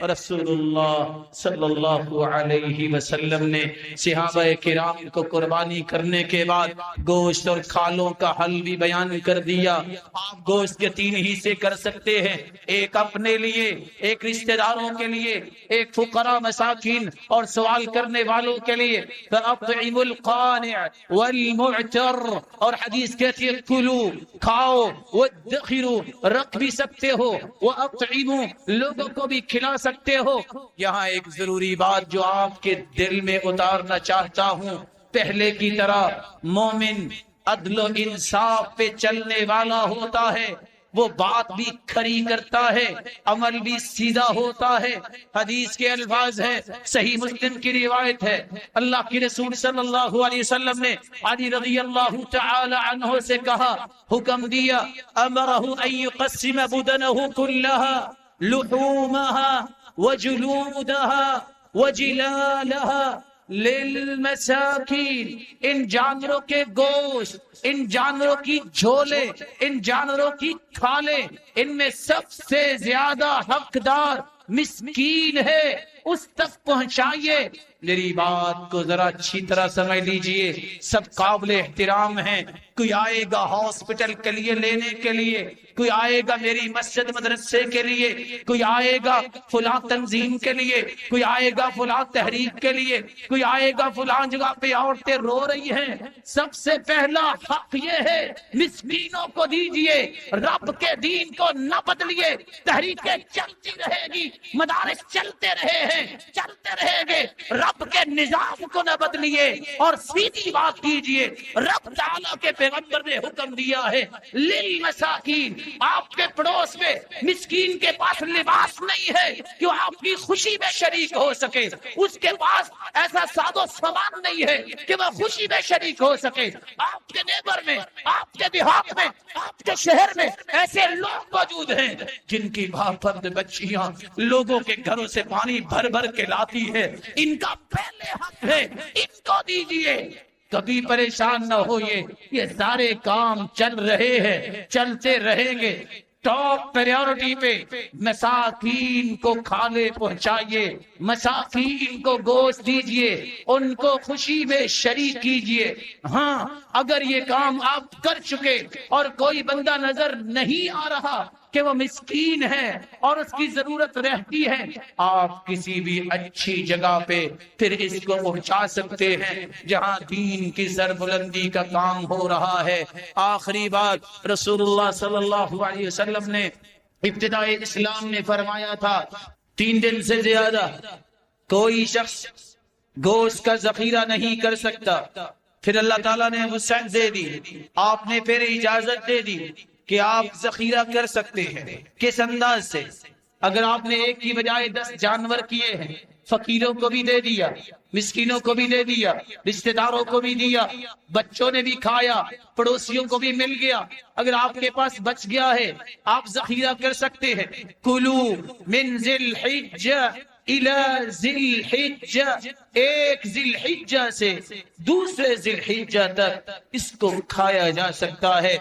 رسول اللہ صلی اللہ علیہ وسلم نے صحابہ کرام کو قربانی کرنے کے بعد گوشت اور کھالوں کا حل بھی بیان کر دیا۔ آپ گوشت کے 3 حصے کر سکتے ہیں، ایک اپنے لیے، ایک رشتہ داروں کے لیے، ایک فقراء مساکین اور سوال کرنے والوں کے لیے۔ فَأَطْعِمُ الْقَانِعَ وَالْمُعْتَرَّ، اور حدیث کہتی ہے کلو، کھاؤ، وَادَّخِرُوا، رکھ بھی سکتے ہو، وَأَطْعِمُوا، لوگوں کو بھی کھلا سکتے ہو۔ یہاں ایک ضروری بات جو آپ کے دل میں اتارنا چاہتا ہوں، پہلے کی طرح مومن عدل و انصاف پہ چلنے والا ہوتا ہے، وہ بات بھی کھری کرتا ہے، عمل بھی سیدھا ہوتا ہے۔ حدیث کے الفاظ ہے، صحیح مسلم کی روایت ہے، اللہ کے رسول صلی اللہ علیہ وسلم نے علی رضی اللہ تعالی عنہ سے کہا، حکم دیا، امرہ ان یقسم بدنہ کلہا لحومها وجلودها وجلالها للمساکین، ان جانوروں کے گوشت، ان جانوروں کی جھولے، ان جانوروں کی کھالیں، ان میں سب سے زیادہ حقدار مسکین ہے، اس تک پہنچائیے۔ میری بات کو ذرا اچھی طرح سمجھ لیجئے، سب قابل احترام ہیں۔ کوئی آئے گا ہاسپٹل کے لیے لینے کے لیے، کوئی آئے گا میری مسجد مدرسے کے لیے، کوئی آئے گا فلاں تنظیم کے لیے، کوئی آئے گا فلاں تحریک کے لیے، کوئی آئے گا فلاں جگہ پہ عورتیں رو رہی ہیں۔ سب سے پہلا حق یہ ہے، مسکینوں کو دیجئے، رب کے دین کو نہ بدلیے۔ تحریکیں چلتی رہے گی، مدارس چلتے رہے ہیں، چلتے رہیں گے، رب کے نظام کو نہ بدلیے، اور سیدھی بات کیجئے۔ رب تعالیٰ کے پیغمبر نے حکم دیا ہے، للمساکین، آپ کے پڑوس میں مسکین کے پاس لباس نہیں ہے کہ وہ آپ کی خوشی میں شریک ہو سکے، اس کے پاس ایسا ساز و سامان نہیں ہے کہ وہ خوشی میں شریک ہو سکے۔ آپ کے نیبر میں، آپ کے دیہات میں، آپ کے شہر میں ایسے لوگ موجود ہیں جن کی باپرد بچیاں لوگوں کے گھروں سے پانی بھر بھر کے لاتی ہے، ان کا پہلے حق ہے، ان کو دیجئے۔ کبھی پریشان نہ ہوئے، یہ سارے کام چل رہے ہیں، چلتے رہیں گے۔ ٹاپ پریورٹی پہ مساکین کو کھانے پہنچائیے، مساکین کو گوشت دیجئے، ان کو خوشی میں شریک کیجئے۔ ہاں، اگر یہ کام آپ کر چکے اور کوئی بندہ نظر نہیں آ رہا کہ وہ مسکین ہے اور اس کی ضرورت رہتی ہے، آپ کسی بھی اچھی جگہ پہ پھر اس کو پہنچا سکتے ہیں جہاں دین کی سربلندی کا کام ہو رہا ہے۔ آخری بات، رسول اللہ صلی اللہ علیہ وسلم نے ابتدائی اسلام میں فرمایا تھا، 3 دن سے زیادہ کوئی شخص گوشت کا ذخیرہ نہیں کر سکتا۔ پھر اللہ تعالیٰ نے وسعت دے دی، آپ نے پھر اجازت دے دی کہ آپ ذخیرہ کر سکتے ہیں۔ کس انداز سے؟ اگر آپ نے ایک کی بجائے 10 جانور کیے ہیں، فقیروں کو بھی دے دیا، مسکینوں کو بھی دے دیا، رشتہ داروں کو بھی دیا، بچوں نے بھی کھایا، پڑوسیوں کو بھی مل گیا۔ اگر آپ کے پاس بچ گیا ہے، آپ ذخیرہ کر سکتے ہیں۔ کلو من ذی الحجہ الى ذی الحجہ، ایک ذی الحجہ سے دوسرے ذی الحجہ تک اس کو کھایا جا سکتا ہے۔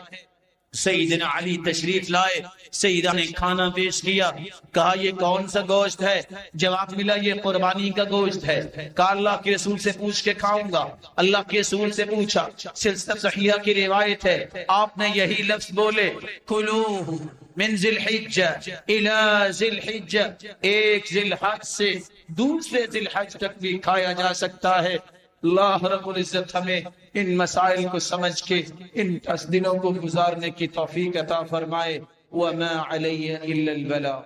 سیدنا علی تشریف لائے، سیدہ نے کھانا پیش کیا، کہا یہ کون سا گوشت ہے؟ جواب ملا یہ قربانی کا گوشت ہے۔ کہا اللہ کے رسول سے پوچھ کے کھاؤں گا۔ اللہ کے رسول سے پوچھا، سلسلہ صحیحہ کی روایت ہے، آپ نے یہی لفظ بولے، کلوہ من ذی الحجہ الی ذی الحجہ، ایک ذی الحج سے دوسرے ذی الحج تک بھی کھایا جا سکتا ہے۔ اللہ رب العزت ہمیں ان مسائل کو سمجھ کے ان 10 دنوں کو گزارنے کی توفیق عطا فرمائے۔ وما علی الا البلاغ۔